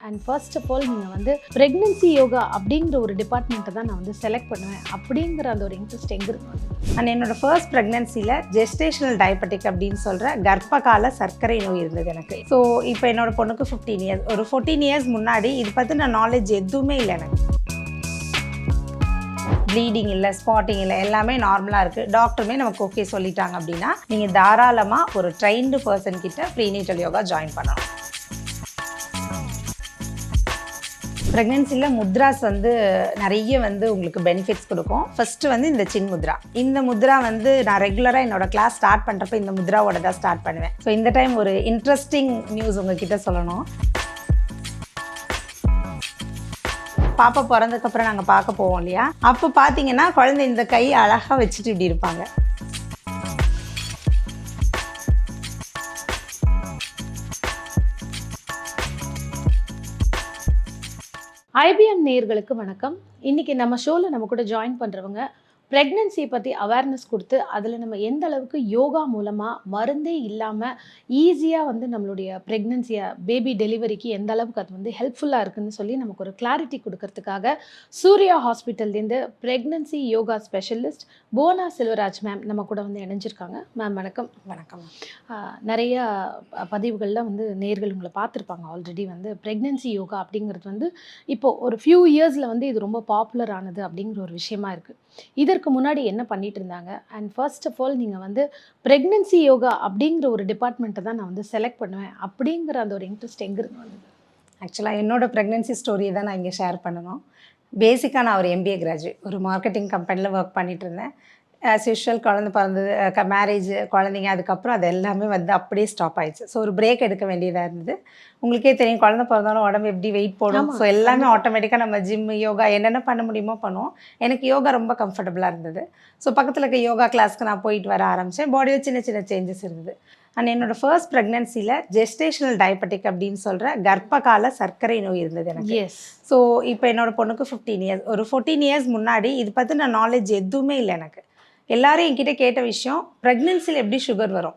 And first of all நீங்கள் வந்து pregnancy yoga அப்படிங்கிற ஒரு டிபார்ட்மெண்ட்டை தான் நான் வந்து செலக்ட் பண்ணுவேன் அப்படிங்கிற அந்த ஒரு இன்ட்ரெஸ்ட் எங்கே இருக்கு? அண்ட் என்னோட ஃபர்ஸ்ட் ப்ரெக்னென்சியில் ஜெஸ்டேஷனல் டயபெட்டிக் அப்படின்னு சொல்கிற கர்ப்பகால சர்க்கரை நோய் இருந்தது எனக்கு. ஸோ இப்போ என்னோட பொண்ணுக்கு 15 இயர்ஸ். ஒரு 14 இயர்ஸ் முன்னாடி இது பற்றின நாலேஜ் எதுவுமே இல்லை எனக்கு. ப்ளீடிங் இல்லை, ஸ்பாட்டிங் இல்லை, எல்லாமே நார்மலாக இருக்குது. டாக்டருமே நமக்கு ஓகே சொல்லிட்டாங்க அப்படின்னா நீங்கள் தாராளமாக ஒரு ட்ரெயின்டு பர்சன் கிட்ட ப்ரீனேட்டல் யோகா ஜாயின் பண்ணலாம். ப்ரெக்னென்சியில் முத்ராஸ் வந்து நிறைய வந்து உங்களுக்கு பெனிஃபிட்ஸ் கொடுக்கும். ஃபஸ்ட்டு வந்து இந்த சின் முத்ரா. இந்த முத்ரா வந்து நான் ரெகுலராக என்னோட கிளாஸ் ஸ்டார்ட் பண்ணுறப்ப இந்த முத்ராவோட தான் ஸ்டார்ட் பண்ணுவேன். ஸோ இந்த டைம் ஒரு இன்ட்ரெஸ்டிங் நியூஸ் உங்ககிட்ட சொல்லணும். பாப்பா பிறந்ததுக்கப்புறம் நாங்கள் பார்க்க போவோம் இல்லையா, அப்போ பார்த்தீங்கன்னா குழந்தை இந்த கை அழகாக வச்சுட்டு இப்படி இருப்பாங்க. ஐபிஎம் நேயர்களுக்கு வணக்கம். இன்னைக்கு நம்ம ஷோவில் நம்ம கூட ஜாயின் பண்ணுறவங்க ப்ரெக்னென்சியை பற்றி அவேர்னஸ் கொடுத்து அதில் நம்ம எந்த அளவுக்கு யோகா மூலமாக மருந்தே இல்லாமல் ஈஸியாக வந்து நம்மளுடைய ப்ரெக்னென்சியை பேபி டெலிவரிக்கு எந்த அளவுக்கு அது வந்து ஹெல்ப்ஃபுல்லாக இருக்குன்னு சொல்லி நமக்கு ஒரு கிளாரிட்டி கொடுக்கறதுக்காக சூர்யா ஹாஸ்பிட்டல்லேருந்து ப்ரெக்னென்சி யோகா ஸ்பெஷலிஸ்ட் போனா செல்வராஜ் மேம் நம்ம கூட வந்து இணைஞ்சிருக்காங்க. மேம் வணக்கம். வணக்கம். நிறைய பதிவுகளில் வந்து நேர்கள் உங்களை பார்த்துருப்பாங்க ஆல்ரெடி. வந்து ப்ரெக்னென்சி யோகா அப்படிங்கிறது வந்து இப்போது ஒரு ஃபியூ இயர்ஸில் வந்து இது ரொம்ப பாப்புலர் ஆனது அப்படிங்கிற ஒரு விஷயமா இருக்குது. இதற்கு முன்னாடி என்ன பண்ணிட்டு இருந்தாங்க? அண்ட் ஃபர்ஸ்ட் ஆஃப் ஆல் நீங்கள் வந்து ப்ரெக்னென்சி யோகா அப்படிங்கிற ஒரு டிபார்ட்மெண்ட்டை தான் நான் வந்து செலக்ட் பண்ணுவேன் அப்படிங்கிற அந்த ஒரு இன்ட்ரெஸ்ட் எங்கே இருந்து வந்தது? ஆக்சுவலாக என்னோட ப்ரெக்னென்சி ஸ்டோரியை தான் நான் இங்கே ஷேர் பண்ணணும். பேசிக்காக நான் ஒரு MBA கிராஜுவேட், ஒரு மார்க்கெட்டிங் கம்பெனியில் ஒர்க் பண்ணிகிட்டு இருந்தேன். ஆஸ் யூஷுவல் குழந்தை பிறந்தது, மேரேஜ், குழந்தைங்க, அதுக்கப்புறம் அது எல்லாமே வந்து அப்படியே ஸ்டாப் ஆயிடுச்சு. ஸோ ஒரு பிரேக் எடுக்க வேண்டியதாக இருந்தது. உங்களுக்கே தெரியும், குழந்தை பிறந்தாலும் உடம்பு எப்படி வெயிட் போடும். ஸோ எல்லாமே ஆட்டோமேட்டிக்காக நம்ம ஜிம், யோகா என்னென்ன பண்ண முடியுமோ பண்ணுவோம். எனக்கு யோகா ரொம்ப கம்ஃபர்டபுளாக இருந்தது. ஸோ பக்கத்தில் இருக்க யோகா கிளாஸ்க்கு நான் போயிட்டு வர ஆரம்பித்தேன். பாடியில் சின்ன சின்ன சேஞ்சஸ் இருந்தது. அண்ட் என்னோட ஃபர்ஸ்ட் ப்ரெக்னென்சியில் ஜெஸ்டேஷனல் டயபெட்டிக் அப்படின்னு சொல்கிற கர்ப்பகால சர்க்கரை நோய் இருந்தது எனக்கு. எஸ். ஸோ இப்போ என்னோட பொண்ணுக்கு 15 இயர்ஸ். ஒரு 14 இயர்ஸ் முன்னாடி இது பற்றின நாலேஜ் எதுவுமே இல்லை எனக்கு. எல்லாரும் என்கிட்ட கேட்ட விஷயம், ப்ரெக்னென்சியில் எப்படி சுகர் வரும்?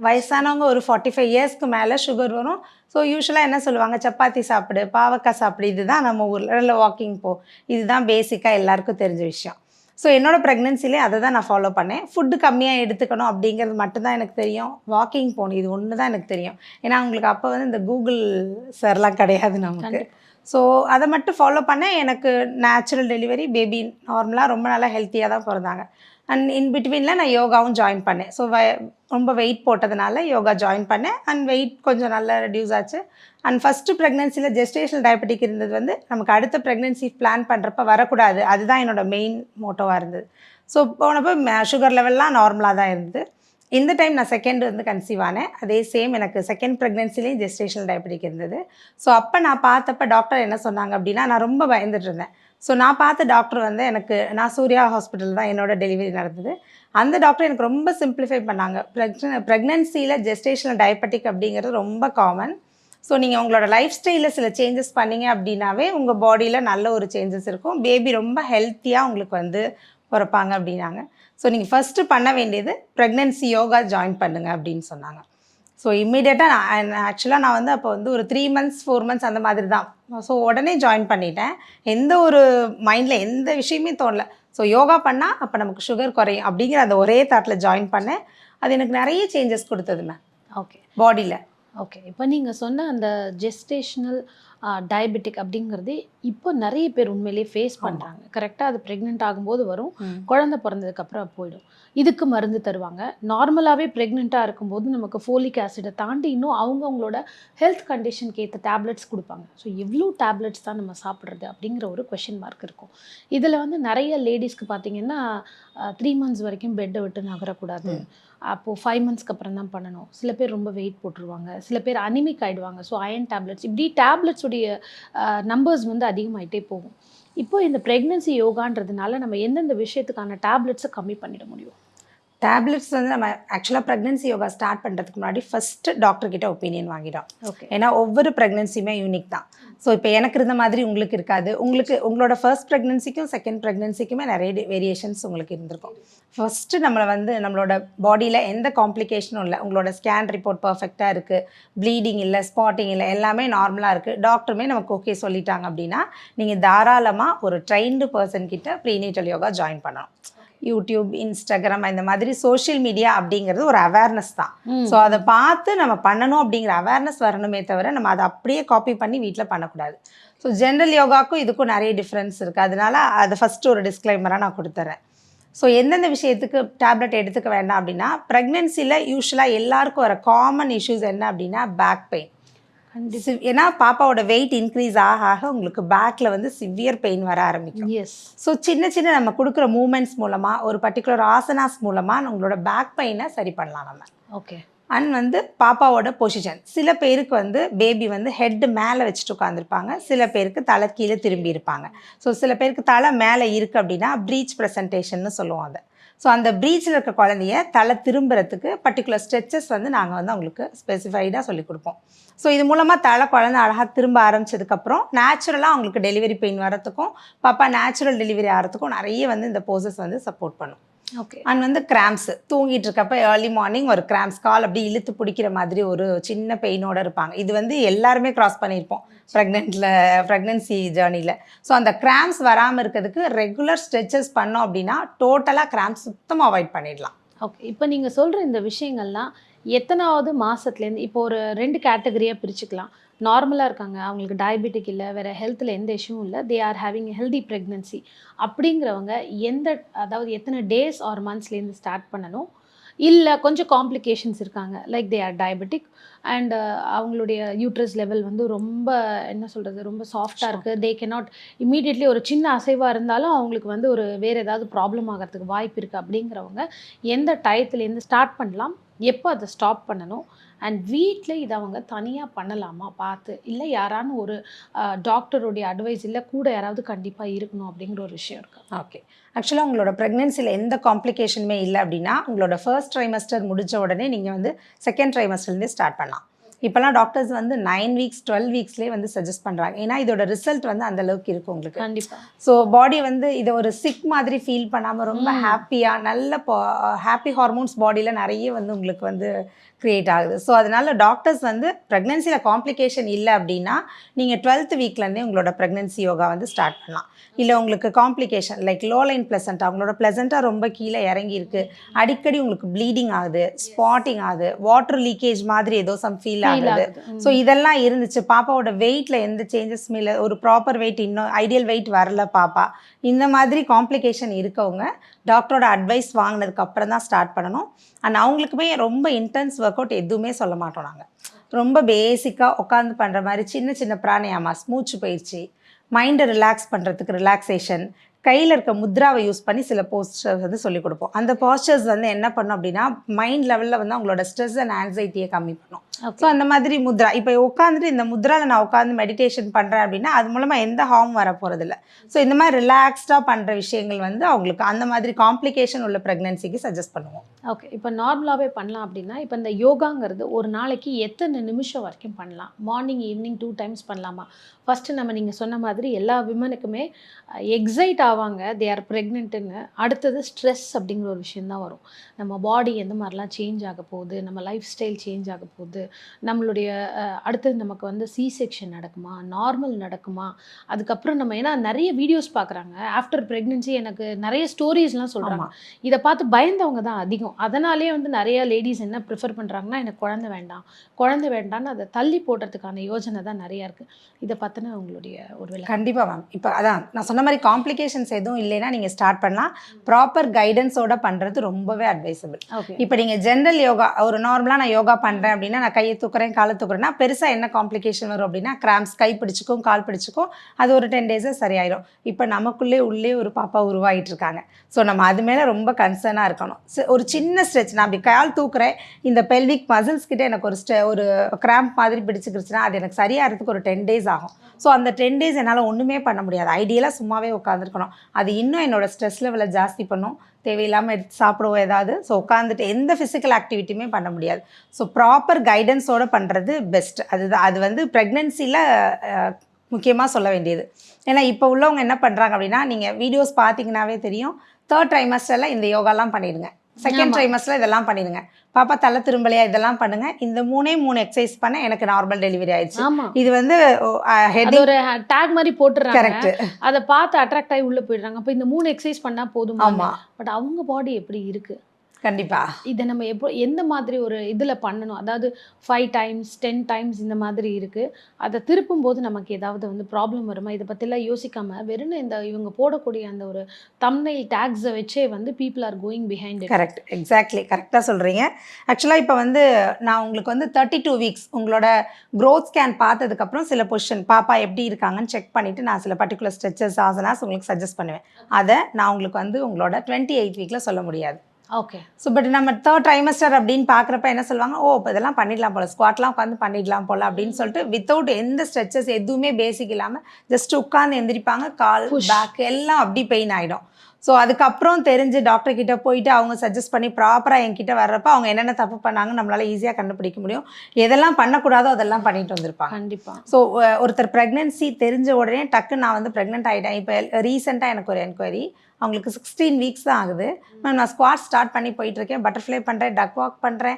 வயசானவங்க ஒரு 45 இயர்ஸ்க்கு மேலே சுகர் வரும். ஸோ யூஸ்வலாக என்ன சொல்லுவாங்க, சப்பாத்தி சாப்பிடு, பாவக்காய் சாப்பிடு, இதுதான் நம்ம ஊரில், இல்லை வாக்கிங் போ, இதுதான் பேசிக்காக எல்லாருக்கும் தெரிஞ்ச விஷயம். ஸோ என்னோடய ப்ரெக்னென்சிலே அதை தான் நான் ஃபாலோ பண்ணேன். ஃபுட்டு கம்மியாக எடுத்துக்கணும் அப்படிங்கிறது மட்டும்தான் எனக்கு தெரியும். வாக்கிங் போகணும், இது ஒன்று தான் எனக்கு தெரியும். ஏன்னா உங்களுக்கு அப்போ வந்து இந்த கூகுள் சர்லாம் கிடையாது நமக்கு. ஸோ அதை மட்டும் ஃபாலோ பண்ணேன். எனக்கு நேச்சுரல் டெலிவரி, பேபி நார்மலாக ரொம்ப நல்லா ஹெல்த்தியாக தான் பிறந்தாங்க. அண்ட் இன் பிட்வீனில் நான் யோகாவும் ஜாயின் பண்ணேன். ஸோ ரொம்ப வெயிட் போட்டதுனால யோகா ஜாயின் பண்ணேன். அண்ட் வெயிட் கொஞ்சம் நல்லா ரெடியூஸ் ஆச்சு. அண்ட் ஃபஸ்ட்டு ப்ரெக்னென்சியில் ஜெஸ்டேஷனல் டயபெட்டிக் இருந்தது வந்து நமக்கு அடுத்த ப்ரெக்னென்சி பிளான் பண்ணுறப்ப வரக்கூடாது. அதுதான் என்னோடய மெயின் மோட்டோவாக இருந்தது. ஸோ போனப்போ சுகர் லெவல்லாம் நார்மலாக தான் இருந்தது. இந்த டைம் நான் செகண்ட் வந்து கன்சீவ் ஆனேன். அதே சேம் எனக்கு செகண்ட் ப்ரெக்னென்சிலையும் ஜெஸ்டேஷனல் டயபெட்டிக் இருந்தது. ஸோ அப்போ நான் பார்த்தப்ப டாக்டர் என்ன சொன்னாங்க அப்படின்னா, நான் ரொம்ப பயந்துட்டு இருந்தேன். ஸோ நான் பார்த்த டாக்டர் வந்து நான் சூர்யா ஹாஸ்பிட்டல் தான் என்னோடய டெலிவரி நடந்தது. அந்த டாக்டர் எனக்கு ரொம்ப சிம்பிளிஃபை பண்ணாங்க. ப்ரெக்னென்சியில் ஜெஸ்டேஷனல் டயபெட்டிக் அப்படிங்கிறது ரொம்ப காமன். ஸோ நீங்கள் உங்களோட லைஃப் ஸ்டைலில் சில சேஞ்சஸ் பண்ணீங்க அப்படின்னாவே உங்கள் பாடியில் நல்ல ஒரு சேஞ்சஸ் இருக்கும். பேபி ரொம்ப ஹெல்த்தியாக உங்களுக்கு வந்து பிறப்பாங்க அப்படின்னாங்க. ஸோ நீங்கள் ஃபஸ்ட்டு பண்ண வேண்டியது ப்ரெக்னென்சி யோகா ஜாயின் பண்ணுங்க அப்படின்னு சொன்னாங்க. ஸோ இம்மிடியட்டாக நான் வந்து அப்போ வந்து ஒரு 3 months 4 months அந்த மாதிரி தான். ஸோ உடனே ஜாயின் பண்ணிட்டேன். எந்த ஒரு மைண்டில் எந்த விஷயமே தோணலை. ஸோ யோகா பண்ணால் அப்போ நமக்கு சுகர் குறையும் அப்படிங்கிற அந்த ஒரே தாட்டில் ஜாயின் பண்ணேன். அது எனக்கு நிறைய சேஞ்சஸ் கொடுத்தது மேம். ஓகே. பாடியில். ஓகே. இப்போ நீங்கள் சொன்ன அந்த ஜெஸ்டேஷனல் டயபெட்டிக் அப்படிங்கிறது இப்போ நிறைய பேர் உண்மையிலேயே ஃபேஸ் பண்ணுறாங்க. கரெக்டாக அது ப்ரெக்னென்ட் ஆகும்போது வரும், குழந்தை பிறந்ததுக்கப்புறம் போயிடும். இதுக்கு மருந்து தருவாங்க. நார்மலாகவே ப்ரெக்னெண்ட்டாக இருக்கும்போது நமக்கு ஃபோலிக் ஆசிடை தாண்டி இன்னும் அவங்கவுங்களோட ஹெல்த் கண்டிஷனுக்கு ஏற்ற டேப்லெட்ஸ் கொடுப்பாங்க. ஸோ எவ்வளோ டேப்லெட்ஸ் தான் நம்ம சாப்பிட்றது அப்படிங்கிற ஒரு கொஷின் மார்க் இருக்கும். இதில் வந்து நிறைய லேடிஸ்க்கு பார்த்தீங்கன்னா 3 months வரைக்கும் பெட்டை விட்டு நகரக்கூடாது, அப்போது 5 monthsக்கு அப்புறம் தான் பண்ணணும். சில பேர் ரொம்ப வெயிட் போட்டுருவாங்க, சில பேர் அனிமிக் ஆகிடுவாங்க. ஸோ அயன் டேப்லெட்ஸ், இப்படி டேப்லெட்ஸுடைய நம்பர்ஸ் வந்து அதிகமாகிட்டே போகும். இப்போ இந்த ப்ரெக்னென்சி யோகான்றதுனால நம்ம எந்தெந்த விஷயத்துக்கான டேப்லெட்ஸை கம்மி பண்ணிட முடியும்? டேப்லெட்ஸ் வந்து நம்ம ஆக்சுவலாக ப்ரெக்னென்சி யோகா ஸ்டார்ட் பண்ணுறதுக்கு முன்னாடி ஃபஸ்ட்டு டாக்டர் கிட்ட ஒப்பீனியன் வாங்கிடும். ஓகே. ஏன்னா ஒவ்வொரு ப்ரெக்னென்சியுமே யூனிக் தான். ஸோ இப்போ எனக்கு இருந்த மாதிரி உங்களுக்கு இருக்காது. உங்களோட ஃபர்ஸ்ட் ப்ரெக்னென்சிக்கும் செகண்ட் ப்ரெக்னென்சிக்குமே நிறைய வேரியேஷன்ஸ் உங்களுக்கு இருந்திருக்கும். ஃபஸ்ட்டு நம்மளை வந்து நம்மளோட பாடியில் எந்த காம்ப்ளிகேஷனும் இல்லை, உங்களோட ஸ்கேன் ரிப்போர்ட் பர்ஃபெக்டாக இருக்குது, ப்ளீடிங் இல்லை, ஸ்பாட்டிங் இல்லை, எல்லாமே நார்மலாக இருக்குது, டாக்டருமே நமக்கு ஓகே சொல்லிட்டாங்க அப்படின்னா நீங்கள் தாராளமாக ஒரு ட்ரெயின்டு பர்சன் கிட்ட ப்ரீனேட்டல் யோகா ஜாயின் பண்ணணும். யூடியூப், இன்ஸ்டாகிராம் இந்த மாதிரி சோஷியல் மீடியா அப்படிங்கிறது ஒரு அவேர்னஸ் தான். ஸோ அதை பார்த்து நம்ம பண்ணணும் அப்படிங்கிற அவேர்னஸ் வரணுமே தவிர நம்ம அதை அப்படியே காப்பி பண்ணி வீட்டில் பண்ணக்கூடாது. ஸோ ஜென்ரல் யோகாக்கும் இதுக்கும் நிறைய டிஃப்ரென்ஸ் இருக்குது. அதனால அதை ஃபஸ்ட்டு ஒரு டிஸ்க்ளைமராக நான் கொடுத்துட்றேன். ஸோ எந்தெந்த விஷயத்துக்கு டேப்லெட் எடுத்துக்க வேண்டாம் அப்படின்னா, ப்ரெக்னென்சியில் யூஸ்வலாக எல்லாருக்கும் வர காமன் இஷ்யூஸ் என்ன அப்படின்னா பேக் பெயின். ஏன்னா பாப்பாவோட வெயிட் இன்க்ரீஸ் ஆக ஆக உங்களுக்கு பேக்கில் வந்து சிவியர் பெயின் வர ஆரம்பிக்கும். எஸ். ஸோ சின்ன சின்ன நம்ம கொடுக்குற மூமெண்ட்ஸ் மூலமாக, ஒரு பர்டிகுலர் ஆசனாஸ் மூலமாக உங்களோட பேக் பெயினை சரி பண்ணலாம் நம்ம. ஓகே. அண்ட் வந்து பாப்பாவோட பொசிஷன், சில பேருக்கு வந்து பேபி வந்து ஹெட்டு மேலே வச்சுட்டு உட்காந்துருப்பாங்க, சில பேருக்கு தலை கீழே திரும்பி இருப்பாங்க. ஸோ சில பேருக்கு தலை மேலே இருக்குது அப்படின்னா ப்ரீச் ப்ரெசன்டேஷன்னு சொல்லுவோம் அதை. ஸோ அந்த ப்ரீச்சில் இருக்க குழந்தைய தலை திரும்புறதுக்கு பர்டிகுலர் ஸ்ட்ரெச்சஸ் வந்து நாங்கள் வந்து அவங்களுக்கு ஸ்பெசிஃபைடாக சொல்லிக் கொடுப்போம். ஸோ இது மூலமாக குழந்தை அழகாக திரும்ப ஆரம்பிச்சதுக்கப்புறம் நேச்சுரலாக அவங்களுக்கு டெலிவரி பெயின் வரத்துக்கும், பாப்பா நேச்சுரல் டெலிவரி ஆகிறதுக்கும் நிறைய வந்து இந்த போசஸ் வந்து சப்போர்ட் பண்ணும். ஓகே. அண்ட் வந்து கிராம்ஸ், தூங்கிட்டு இருக்கப்ப ஏர்லி மார்னிங் ஒரு கிராம்ஸ், கால் அப்படி இழுத்து பிடிக்கிற மாதிரி ஒரு சின்ன பெயினோடு இருப்பாங்க. இது வந்து எல்லாருமே கிராஸ் பண்ணியிருப்போம் ப்ரெக்னென்சி ஜேர்னியில். ஸோ அந்த கிராம்ஸ் வராமல் இருக்கிறதுக்கு ரெகுலர் ஸ்ட்ரெச்சஸ் பண்ணோம் அப்படின்னா டோட்டலாக கிராம்ஸ் சுத்தமாக அவாய்ட் பண்ணிடலாம். ஓகே. இப்போ நீங்கள் சொல்கிற இந்த விஷயங்கள்லாம் எத்தனாவது மாதத்துலேருந்து, இப்போ ஒரு 2 கேட்டகரியாக பிரிச்சுக்கலாம். நார்மலாக இருக்காங்க, அவங்களுக்கு டயபெட்டிக் இல்லை, வேறு ஹெல்த்தில் எந்த இஷ்யூவும் இல்லை, they are having healthy pregnancy அப்படிங்கிறவங்க அதாவது எத்தனை டேஸ் ஆர் மந்த்ஸ்லேருந்து ஸ்டார்ட் பண்ணணும்? இல்லை கொஞ்சம் காம்ப்ளிகேஷன்ஸ் இருக்காங்க, like they are diabetic and அவங்களுடைய யூட்ரஸ் லெவல் வந்து ரொம்ப என்ன சொல்கிறது, ரொம்ப சாஃப்டாக இருக்குது, தே கேனாட் இமீடியட்லி ஒரு சின்ன அசைவாக இருந்தாலும் அவங்களுக்கு வந்து ஒரு வேறு ஏதாவது ப்ராப்ளம் ஆகிறதுக்கு வாய்ப்பு இருக்குது அப்படிங்கிறவங்க எந்த டயத்துலேருந்து ஸ்டார்ட் பண்ணலாம், எப்போ அதை ஸ்டாப் பண்ணணும், அண்ட் வீட்டில் இதை அவங்க தனியாக பண்ணலாமா பார்த்து, இல்லை யாரானு ஒரு டாக்டருடைய அட்வைஸ், இல்லை கூட யாராவது கண்டிப்பாக இருக்கணும் அப்படிங்கிற ஒரு விஷயம் இருக்குது? ஓகே. ஆக்சுவலாக உங்களோட ப்ரெக்னென்சியில் எந்த காம்ப்ளிகேஷனுமே இல்லை அப்படின்னா, உங்களோட ஃபர்ஸ்ட் ட்ரைமஸ்டர் முடிஞ்ச உடனே நீங்கள் வந்து செகண்ட் ட்ரைமஸ்டர்லேருந்தே ஸ்டார்ட் பண்ணலாம். இப்போலாம் டாக்டர்ஸ் வந்து 9 வீக்ஸ் 12 வீக்ஸ்லேயே வந்து சஜஸ்ட் பண்ணுறாங்க. ஏன்னா இதோட ரிசல்ட் வந்து அந்த அளவுக்கு இருக்கும் உங்களுக்கு. கண்டிப்பாக. ஸோ பாடி வந்து இதை ஒரு சிக் மாதிரி ஃபீல் பண்ணாமல் ரொம்ப ஹாப்பியாக, நல்ல ஹாப்பி ஹார்மோன்ஸ் பாடியில் நிறைய வந்து உங்களுக்கு வந்து க்ரியேட் ஆகுது. ஸோ அதனால டாக்டர்ஸ் வந்து ப்ரெக்னென்சியில் காம்ப்ளிகேஷன் இல்லை அப்படின்னா நீங்கள் 12th வீக்லேருந்தே உங்களோட ப்ரெக்னென்சி யோகா வந்து ஸ்டார்ட் பண்ணலாம். இல்லை உங்களுக்கு காம்ப்ளிகேஷன் லைக் லோ லைன் பிளசண்டா, அவங்களோட பிளசண்டா ரொம்ப கீழே இறங்கி இருக்கு, அடிக்கடி உங்களுக்கு ப்ளீடிங் ஆகுது, ஸ்பாட்டிங் ஆகுது, வாட்டர் லீக்கேஜ் மாதிரி ஏதோ சம் ஃபீல் ஆகுது. ஸோ இதெல்லாம் இருந்துச்சு, பாப்பாவோட வெயிட்ல எந்த சேஞ்சஸுமே இல்லை, ஒரு ப்ராப்பர் வெயிட், இன்னும் ஐடியல் வெயிட் வரல பாப்பா, இந்த மாதிரி காம்ப்ளிகேஷன் இருக்கவங்க டாக்டரோட அட்வைஸ் வாங்கினதுக்கு அப்புறம் தான் ஸ்டார்ட் பண்ணணும். அண்ட் அவங்களுக்குமே ரொம்ப இன்டென்ஸ் ஒர்க் அவுட் எதுவுமே சொல்ல மாட்டோம் நாங்கள். ரொம்ப பேசிக்காக உட்காந்து பண்ணுற மாதிரி சின்ன சின்ன பிராணாயாமாஸ், மூச்சு பயிற்சி, மைண்டை ரிலாக்ஸ் பண்ணுறதுக்கு ரிலாக்ஸேஷன், கையில் இருக்க முத்ராவை யூஸ் பண்ணி சில போஸ்டர்ஸ் வந்து சொல்லிக் கொடுப்போம். அந்த போஸ்டர்ஸ் வந்து என்ன பண்ணும் அப்படின்னா மைண்ட் லெவலில் வந்து அவங்களோட ஸ்ட்ரெஸ் அண்ட் ஆன்சைட்டியை கம்மி பண்ணும். ஸோ அந்த மாதிரி முத்ரா, இப்போ உட்காந்துட்டு இந்த முத்ராவில் நான் உட்காந்து மெடிடேஷன் பண்ணுறேன் அப்படின்னா அது மூலமாக எந்த ஹார்ம் வர போகிறதில்ல. ஸோ இந்த மாதிரி ரிலாக்ஸ்டாக பண்ணுற விஷயங்கள் வந்து அவங்களுக்கு அந்த மாதிரி காம்ப்ளிகேஷன் உள்ள ப்ரெக்னென்சிக்கு சஜஸ்ட் பண்ணுவோம். ஓகே. இப்போ நார்மலாகவே பண்ணலாம் அப்படின்னா, இப்போ இந்த யோகாங்கிறது ஒரு நாளைக்கு எத்தனை நிமிஷம் வரைக்கும் பண்ணலாம்? மார்னிங் ஈவினிங் 2 டைம்ஸ் பண்ணலாமா? ஃபஸ்ட்டு நீங்கள் சொன்ன மாதிரி எல்லா விமனுக்குமே எக்ஸைட் ஆவாங்க, தே ஆர் ப்ரெக்னென்ட்டுன்னு. அடுத்தது ஸ்ட்ரெஸ் அப்படிங்கிற ஒரு விஷயந்தான் வரும். நம்ம பாடி எந்த மாதிரிலாம் சேஞ்ச் ஆக போகுது, நம்ம லைஃப் ஸ்டைல் சேஞ்ச் ஆக போகுது, நம்மளுடைய அடுத்தது நமக்கு வந்து சி செக்ஷன் நடக்குமா, நார்மல் நடக்குமா, அதுக்கப்புறம் நம்ம ஏன்னா நிறைய வீடியோஸ் பார்க்குறாங்க ஆஃப்டர் ப்ரெக்னென்சி, எனக்கு நிறைய ஸ்டோரிஸ்லாம் சொல்கிறாங்க. இதை பார்த்து பயந்தவங்க தான் அதிகம். அதனாலே வந்து நிறைய லேடிஸ் என்ன ப்ரிஃபர் பண்ணுறாங்கன்னா, எனக்கு குழந்தை வேண்டாம்னு அதை தள்ளி போடுறதுக்கான யோஜனை தான் நிறையா இருக்குது. இதை பார்த்தினா உங்களுடைய ஒரு விலை? கண்டிப்பாக மேம். இப்போ அதான் நான் சொன்ன மாதிரி காம்ப்ளிகேஷன்ஸ் எதுவும் இல்லைன்னா நீங்கள் ஸ்டார்ட் பண்ணலாம். ப்ராப்பர் கைடன்ஸோட பண்ணுறது ரொம்பவே அட்வைசபிள். இப்போ நீங்கள் ஜென்ரல் யோகா, ஒரு நார்மலாக நான் யோகா பண்ணுறேன் அப்படின்னா, நான் கையை தூக்குறேன், காலை தூக்குறேன்னா பெருசாக என்ன காம்ப்ளிகேஷன் வரும் அப்படின்னா, கிராம்ஸ், கை பிடிச்சிக்கும், கால் பிடிச்சிக்கும், அது ஒரு 10 டேஸில் சரியாயிடும். இப்போ நமக்குள்ளே ஒரு பாப்பா உருவாகிட்டு இருக்காங்க. ஸோ நம்ம அது மேலே ரொம்ப கன்சர்னாக இருக்கணும். ஒரு சின்ன ஸ்ட்ரெச், நான் அப்படி கால் தூக்குறேன், இந்த பெல்விக் மசில்ஸ் கிட்டே எனக்கு ஒரு கிராம்ப் மாதிரி பிடிச்சிக்கிடுச்சுன்னா அது எனக்கு சரியாகிறதுக்கு ஒரு 10 டேஸ் ஆகும். ஸோ அந்த 10 டேஸ் என்னால் ஒன்றுமே பண்ண முடியாது. ஐடியலாக சும்மாவே உட்காந்துருக்கணும். அது இன்னும் என்னோடய ஸ்ட்ரெஸ் லெவலை ஜாஸ்தி பண்ணும், தேவையில்லாமல் எடுத்து சாப்பிடுவோம் ஏதாவது. ஸோ உட்காந்துட்டு எந்த ஃபிசிக்கல் ஆக்டிவிட்டியுமே பண்ண முடியாது. ஸோ ப்ராப்பர் கைடன்ஸோடு பண்ணுறது பெஸ்ட். அது வந்து ப்ரெக்னென்சியில் முக்கியமாக சொல்ல வேண்டியது. ஏன்னா இப்போ உள்ளவங்க என்ன பண்ணுறாங்க அப்படின்னா, நீங்கள் வீடியோஸ் பார்த்தீங்கன்னாவே தெரியும், 3rd ட்ரைமஸ்டரில் இந்த யோகாலாம் பண்ணிடுங்க, 2nd ட்ரைமஸ்டரில் இதெல்லாம் பண்ணிடுங்க, பாப்பா தலை திரும்பலையா இதெல்லாம் பண்ணுங்க, இந்த 3 எக்ஸசைஸ் பண்ண எனக்கு நார்மல் டெலிவரி ஆயிடுச்சு. இது வந்து அது ஒரு டேக் மாதிரி போட்டுறாங்க. கரெக்ட். அதை பார்த்து அட்ராக்ட் ஆகி உள்ள போயிடுறாங்க. அப்போ இந்த 3 எக்ஸசைஸ் பண்ணா போதும். ஆமாம், பட் அவங்க பாடி எப்படி இருக்கு? கண்டிப்பா இதை நம்ம எந்த மாதிரி ஒரு இதில் பண்ணணும்? அதாவது 5 டைம்ஸ் 10 டைம்ஸ் இந்த மாதிரி இருக்குது. அதை திருப்பும் போது நமக்கு ஏதாவது வந்து ப்ராப்ளம் வருமா? இதை பற்றிலாம் யோசிக்காமல் வெறும் இந்த இவங்க போடக்கூடிய அந்த ஒரு தம்ப்நெயில் டேக்ஸை வச்சே வந்து people are going behind it. Correct, exactly கரெக்டாக சொல்கிறீங்க. ஆக்சுவலாக இப்போ வந்து நான் உங்களுக்கு வந்து 32 வீக்ஸ் உங்களோட க்ரோத் ஸ்கேன் பார்த்ததுக்கப்புறம் சில பொசிஷன் பாப்பா எப்படி இருக்காங்கன்னு செக் பண்ணிவிட்டு நான் சில பர்டிகுலர் ஸ்ட்ரெச்சஸ் ஆசனாஸ் உங்களுக்கு சஜஸ்ட் பண்ணுவேன். அதை நான் உங்களுக்கு வந்து உங்களோட 28 வீக்கில் சொல்ல முடியாது. ஓகே. ஸோ பட் நம்ம 3rd ட்ரைமஸ்டர் அப்படின்னு பார்க்குறப்ப என்ன சொல்லுவாங்க, ஓ இப்போ இதெல்லாம் பண்ணிடலாம் போல், ஸ்குவாட்லாம் உட்காந்து பண்ணிடலாம் போல் அப்படின்னு சொல்லிட்டு வித்தவுட் எந்த ஸ்ட்ரெச்சஸ் எதுவுமே பேசிக் இல்லாமல் ஜஸ்ட் உட்காந்து எந்திரிப்பாங்க, கால் பேக் எல்லாம் அப்படி பெயின் ஆகிடும். ஸோ அதுக்கப்புறம் தெரிஞ்சு டாக்டர் கிட்ட போயிட்டு அவங்க சஜஸ்ட் பண்ணி ப்ராப்பராக என்கிட்ட வர்றப்ப அவங்க என்னென்ன தப்பு பண்ணாங்கன்னு நம்மளால் ஈஸியாக கண்டுபிடிக்க முடியும். எதெல்லாம் பண்ணக்கூடாதோ அதெல்லாம் பண்ணிட்டு வந்திருப்பாங்க. கண்டிப்பாக. ஸோ ஒருத்தர் ப்ரெக்னென்சி தெரிஞ்ச உடனே டக்கு நான் வந்து ப்ரெக்னென்ட் ஆகிட்டேன். இப்போ ரீசெண்டாக எனக்கு ஒரு என்கொயரி, அவங்களுக்கு 16 வீக்ஸ் தான் ஆகுது. மேம் நான் ஸ்குவாட் ஸ்டார்ட் பண்ணி போயிட்டுருக்கேன், பட்டர்ஃப்ளை பண்ணுறேன், டக் வாக் பண்ணுறேன்,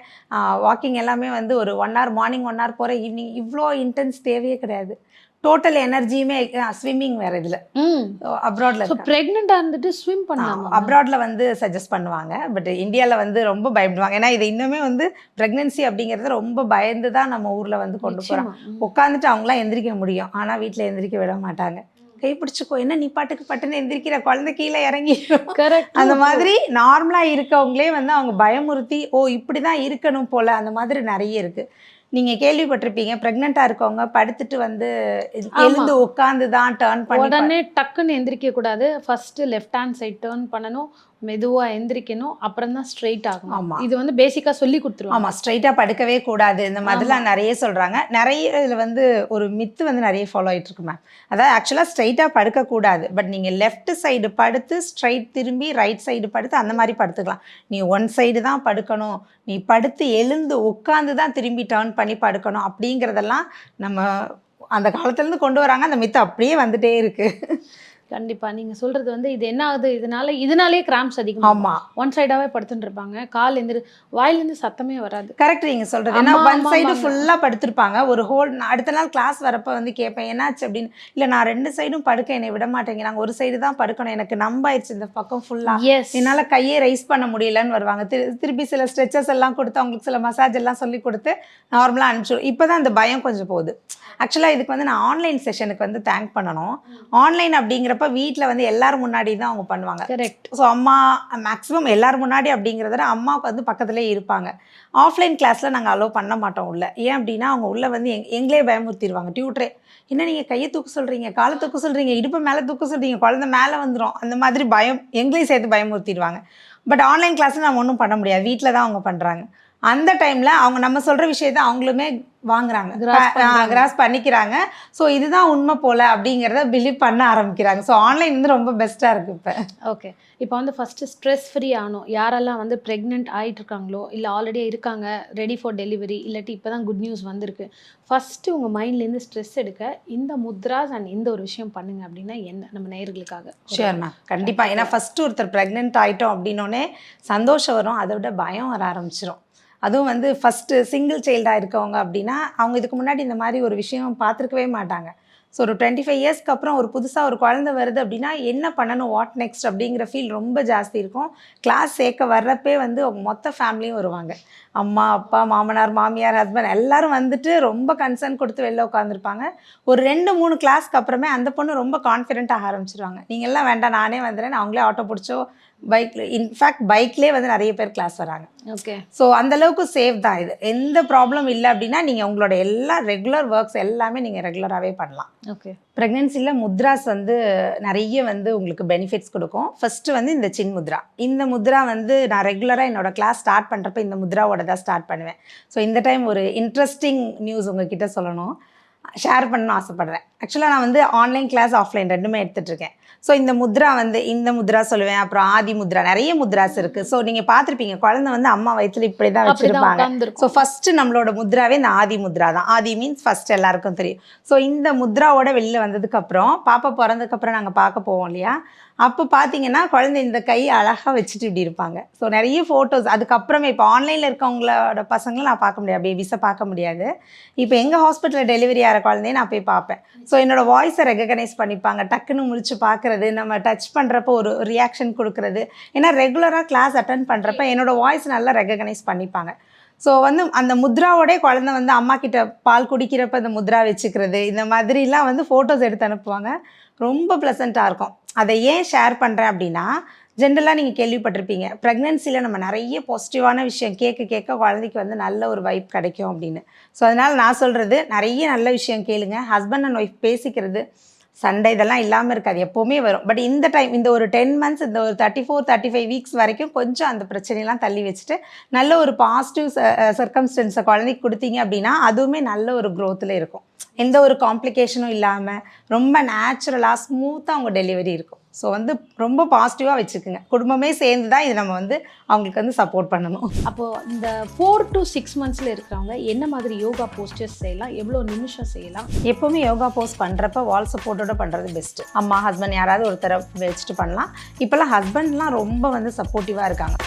வாக்கிங் எல்லாமே வந்து ஒரு 1 hour மார்னிங் 1 hour போகிறேன், ஈவினிங். இவ்வளோ இன்டென்ஸ் தேவையே கிடையாது. டோட்டல் எனர்ஜியுமே ஸ்விம்மிங் வேறு இதில் அப்ராடில். ஸோ ப்ரெக்னெண்ட்டாக இருந்துட்டு ஸ்விம் பண்ணலாமா? அப்ராடில் வந்து சஜஸ்ட் பண்ணுவாங்க, பட் இந்தியாவில் வந்து ரொம்ப பயப்படுவாங்க. ஏன்னா இது இன்னுமே வந்து ப்ரெக்னென்சி அப்படிங்கிறது ரொம்ப பயந்து தான் நம்ம ஊரில் வந்து கொண்டு போகிறாங்க. உட்காந்துட்டு அவங்களாம் எந்திரிக்க முடியும், ஆனால் வீட்டில் எந்திரிக்க விட மாட்டாங்க. கை பிடிச்சிக்கோ, என்ன நீ பாட்டுக்கு பட்டுன்னு எந்திரிக்கிற, குழந்தை கீழே இறங்கி. கரெக்ட். அந்த மாதிரி நார்மலாக இருக்கவங்களே வந்து அவங்க பயமுறுத்தி, ஓ இப்படி தான் இருக்கணும் போல், அந்த மாதிரி நிறைய இருக்குது. நீங்கள் கேள்விப்பட்டிருப்பீங்க, ப்ரெக்னெண்ட்டாக இருக்கவங்க படுத்துட்டு வந்து எழுந்து உட்காந்து தான் டேர்ன் பண்ணி உடனே டக்குன்னு எந்திரிக்க கூடாது. First left hand side turn பண்ணணும், மெதுவாக எந்திரிக்கணும், அப்புறம் தான் ஸ்ட்ரெயிட் ஆகணும். ஆமாம், இது வந்து பேசிக்காக சொல்லி கொடுத்துருவோம். ஆமாம், ஸ்ட்ரைட்டாக படுக்கவே கூடாது, இந்த மாதிரிலாம் நிறைய சொல்கிறாங்க. நிறைய இதில் வந்து ஒரு மித்து வந்து நிறைய ஃபாலோ ஆகிட்டு இருக்கு மேம். அதாவது ஆக்சுவலாக ஸ்ட்ரைட்டாக படுக்கக்கூடாது, பட் நீங்கள் லெஃப்ட் சைடு படுத்து ஸ்ட்ரைட் திரும்பி ரைட் சைடு படுத்து அந்த மாதிரி படுத்துக்கலாம். நீ ஒன் சைடு தான் படுக்கணும், நீ படுத்து எழுந்து உட்காந்து தான் திரும்பி டேர்ன் பண்ணி படுக்கணும் அப்படிங்கிறதெல்லாம் நம்ம அந்த காலத்துலேருந்து கொண்டு வராங்க. அந்த மித்து அப்படியே வந்துட்டே இருக்குது. கண்டிப்பாக நீங்கள் சொல்கிறது வந்து இது என்ன ஆகுது, இதனாலே கிராம்ஸ் அதிகமாக. ஆமாம், ஒன் சைடாகவே படுத்துட்டு இருப்பாங்க, கால் வாயிலேருந்து சத்தமே வராது. கரெக்ட் நீங்கள் சொல்கிறது. ஏன்னா ஒன் சைடு ஃபுல்லாக படுத்திருப்பாங்க. ஒரு ஹோல் அடுத்த நாள் கிளாஸ் வரப்போ வந்து கேட்பேன் என்னாச்சு அப்படின்னு. இல்லை நான் 2 சைடும் படுக்க என்னை விட மாட்டேங்கிறாங்க, ஒரு சைடு தான் படுக்கணும், எனக்கு நம்பாயிடுச்சு இந்த பக்கம் ஃபுல்லாக, என்னால் கையே ரைஸ் பண்ண முடியலன்னு வருவாங்க. திருப்பி சில ஸ்ட்ரெச்சஸ் எல்லாம் கொடுத்து அவங்களுக்கு சில மசாஜ் எல்லாம் சொல்லி கொடுத்து நார்மலாக அனுப்பிச்சிடும். இப்போ தான் அந்த பயம் கொஞ்சம் போகுது. ஆக்சுவலாக இதுக்கு வந்து நான் ஆன்லைன் செஷனுக்கு வந்து தேங்க் பண்ணணும். ஆன்லைன் அப்படிங்கிறப்ப வீட்டில் வந்து எல்லாரும் முன்னாடி தான் அவங்க பண்ணுவாங்க. கரெக்ட். ஸோ அம்மா மேக்ஸிமம் எல்லாரும் முன்னாடி அப்படிங்கிறத அம்மாவுக்கு வந்து பக்கத்துலேயே இருப்பாங்க. ஆஃப்லைன் கிளாஸில் நாங்கள் அலோவ் பண்ண மாட்டோம் உள்ள. ஏன் அப்படின்னா அவங்க உள்ளே வந்து எங்களே பயமுறுத்திடுவாங்க. டியூட்டரே, என்ன நீங்கள் கையை தூக்க சொல்கிறீங்க, காலை தூக்க சொல்கிறீங்க, இடுப்பை மேலே தூக்க சொல்கிறீங்க, குழந்தை மேலே வந்துடும், அந்த மாதிரி எங்களையும் சேர்த்து பயமுறுத்திடுவாங்க. பட் ஆன்லைன் கிளாஸில் நம்ம ஒன்றும் பண்ண முடியாது, வீட்டில் தான் அவங்க பண்ணுறாங்க. அந்த டைமில் அவங்க நம்ம சொல்கிற விஷயத்தை அவங்களுமே வாங்குறாங்க, கிராஸ் பண்ணிக்கிறாங்க. ஸோ இதுதான் உண்மை போல் அப்படிங்கிறத பிலீவ் பண்ண ஆரம்பிக்கிறாங்க. ஸோ ஆன்லைன் வந்து ரொம்ப பெஸ்ட்டாக இருக்குது இப்போ. ஓகே, இப்போ வந்து ஃபஸ்ட்டு ஸ்ட்ரெஸ் ஃப்ரீ ஆகணும். யாரெல்லாம் வந்து ப்ரெக்னென்ட் ஆகிட்டு இருக்காங்களோ, இல்லை ஆல்ரெடி இருக்காங்க ரெடி ஃபார் டெலிவரி, இல்லாட்டி இப்போ தான் குட் நியூஸ் வந்திருக்கு, ஃபஸ்ட்டு உங்கள் மைண்ட்லேருந்து ஸ்ட்ரெஸ் எடுக்க இந்த முத்ராஸ் அண்ட் இந்த ஒரு விஷயம் பண்ணுங்க அப்படின்னா என்ன, நம்ம நேயர்களுக்காக? ஷியோர் மேம், கண்டிப்பாக. ஏன்னா ஃபஸ்ட்டு ஒருத்தர் ப்ரெக்னென்ட் ஆகிட்டோம் அப்படின்னோடனே சந்தோஷம் வரும், அதை விட பயம் வர ஆரம்பிச்சிடும். அதுவும் வந்து ஃபஸ்ட்டு சிங்கிள் சைல்டாக இருக்கவங்க அப்படின்னா அவங்க இதுக்கு முன்னாடி இந்த மாதிரி ஒரு விஷயம் பார்த்துருக்கவே மாட்டாங்க. ஸோ ஒரு 25 இயர்ஸ்க்கு அப்புறம் ஒரு புதுசாக ஒரு குழந்தை வருது அப்படின்னா என்ன பண்ணணும், வாட் நெக்ஸ்ட் அப்படிங்கிற ஃபீல் ரொம்ப ஜாஸ்தி இருக்கும். கிளாஸ் சேர்க்க வர்றப்பே வந்து அவங்க மொத்த ஃபேமிலியும் வருவாங்க. அம்மா, அப்பா, மாமனார், மாமியார், ஹஸ்பண்ட் எல்லாரும் வந்துட்டு ரொம்ப கன்சர்ன் கொடுத்து வெளில உட்காந்துருப்பாங்க. ஒரு 2-3 கிளாஸ்க்கு அப்புறமே அந்த பொண்ணு ரொம்ப கான்ஃபிடென்ட்டாக ஆரம்பிச்சிருவாங்க. நீங்கள் எல்லாம் வேண்டாம் நானே வந்துடுறேன், அவங்களே ஆட்டோ பிடிச்சோ பைக்கில், இன்ஃபேக்ட் பைக்லேயே வந்து நிறைய பேர் கிளாஸ் வராங்க. ஓகே, ஸோ அந்தளவுக்கு சேஃப் தான் இது. எந்த ப்ராப்ளம் இல்லை அப்படின்னா நீங்கள் உங்களோட எல்லா ரெகுலர் ஒர்க்ஸ் எல்லாமே நீங்கள் ரெகுலராகவே பண்ணலாம். ஓகே, ப்ரெக்னென்சியில் முத்ராஸ் வந்து நிறைய வந்து உங்களுக்கு பெனிஃபிட்ஸ் கொடுக்கும். ஃபஸ்ட்டு வந்து இந்த சின் முத்ரா. இந்த முத்ரா வந்து நான் ரெகுலராக என்னோட கிளாஸ் ஸ்டார்ட் பண்ணுறப்ப இந்த முத்ராவோட தான் ஸ்டார்ட் பண்ணுவேன். ஸோ இந்த டைம் ஒரு இன்ட்ரெஸ்டிங் நியூஸ் உங்ககிட்ட சொல்லணும். ஷேர் பண்ணணும்னு ஆசைப்பட்றேன். ஆக்சுவலாக நான் வந்து ஆன்லைன் கிளாஸ், ஆஃப்லைன் 2மே எடுத்துகிட்ருக்கேன். ஸோ இந்த முத்ரா வந்து இந்த முத்ரா சொல்லுவேன், அப்புறம் ஆதி முத்ரா, நிறைய முத்ராஸ் இருக்குது. ஸோ நீங்கள் பார்த்துருப்பீங்க, குழந்தை வந்து அம்மா வயிற்றுல இப்படி தான் வச்சுருப்பாங்க. ஸோ ஃபஸ்ட்டு நம்மளோட முத்ராவே இந்த ஆதி முத்ரா தான். ஆதி மீன்ஸ் ஃபஸ்ட் எல்லாருக்கும் தெரியும். ஸோ இந்த முத்ராவோட வெளியில் வந்ததுக்கப்புறம் பாப்பா பிறந்ததுக்கப்புறம் நாங்கள் பார்க்க போவோம் இல்லையா, அப்போ பார்த்தீங்கன்னா குழந்தை இந்த கை அழகாக வச்சுட்டு இப்படி இருப்பாங்க. ஸோ நிறைய ஃபோட்டோஸ் அதுக்கப்புறமே இப்போ ஆன்லைனில் இருக்கவங்களோட பசங்களை நான் பார்க்க முடியாது, பேபிஸை பார்க்க முடியாது. இப்போ எங்கள் ஹாஸ்பிட்டலில் டெலிவரி ஆகிற குழந்தைய நான் போய் பார்ப்பேன். ஸோ என்னோடய வாய்ஸை ரெகக்னைஸ் பண்ணிப்பாங்க, டக்குன்னு முழிச்சு பார்க்குறது, நம்ம டச் பண்ணுறப்போ ஒரு ரியாக்ஷன் கொடுக்குறது. ஏன்னா ரெகுலராக கிளாஸ் அட்டன் பண்ணுறப்ப என்னோடய வாய்ஸ் நல்லா ரெகக்னைஸ் பண்ணிப்பாங்க. ஸோ வந்து அந்த முத்ராவோடய குழந்தை வந்து அம்மா கிட்ட பால் குடிக்கிறப்ப இந்த முத்ரா வச்சுக்கிறது, இந்த மாதிரிலாம் வந்து ஃபோட்டோஸ் எடுத்து அனுப்புவாங்க. ரொம்ப ப்ளசண்ட்டாக இருக்கும். அதை ஏன் ஷேர் பண்ணுறேன் அப்படின்னா, ஜென்ரலாக நீங்கள் கேள்விப்பட்டிருப்பீங்க, ப்ரெக்னென்சியில் நம்ம நிறைய பாசிட்டிவான விஷயம் கேட்க குழந்தைக்கு வந்து நல்ல ஒரு வைப் கிடைக்கும் அப்படின்னு. ஸோ அதனால் நான் சொல்கிறது, நிறைய நல்ல விஷயம் கேளுங்க. ஹஸ்பண்ட் அண்ட் ஒய்ஃப் பேசிக்கிறது, சண்டை இதெல்லாம் இல்லாமல் இருக்காது, எப்போவுமே வரும். பட் இந்த டைம் இந்த ஒரு 10 months, இந்த ஒரு 34-35 வீக்ஸ் வரைக்கும் கொஞ்சம் அந்த பிரச்சனையெல்லாம் தள்ளி வச்சுட்டு நல்ல ஒரு பாசிட்டிவ் சர்க்கம்ஸ்டன்ஸை குழந்தைக்கு கொடுத்தீங்க அப்படின்னா அதுவுமே நல்ல ஒரு க்ரோத்தில் இருக்கும். எந்த ஒரு காம்ப்ளிகேஷனும் இல்லாமல் ரொம்ப நேச்சுரலாக ஸ்மூத்தாக அவங்க டெலிவரி இருக்கும். ஸோ வந்து ரொம்ப பாசிட்டிவாக வச்சுக்குங்க. குடும்பமே சேர்ந்து தான் இது நம்ம வந்து அவங்களுக்கு வந்து சப்போர்ட் பண்ணணும். அப்போது இந்த 4 to 6 monthsல இருக்கிறவங்க என்ன மாதிரி யோகா போஸ்டர்ஸ் செய்யலாம், எவ்வளோ நிமிஷம் செய்யலாம்? எப்போவுமே யோகா போஸ்ட் பண்ணுறப்ப வால் சப்போர்ட்டோட பண்ணுறது பெஸ்ட்டு. அம்மா ஹஸ்பண்ட் யாராவது ஒருத்தரை வச்சுட்டு பண்ணலாம். இப்போல்லாம் ஹஸ்பண்ட்லாம் ரொம்ப வந்து சப்போர்ட்டிவாக இருக்காங்க.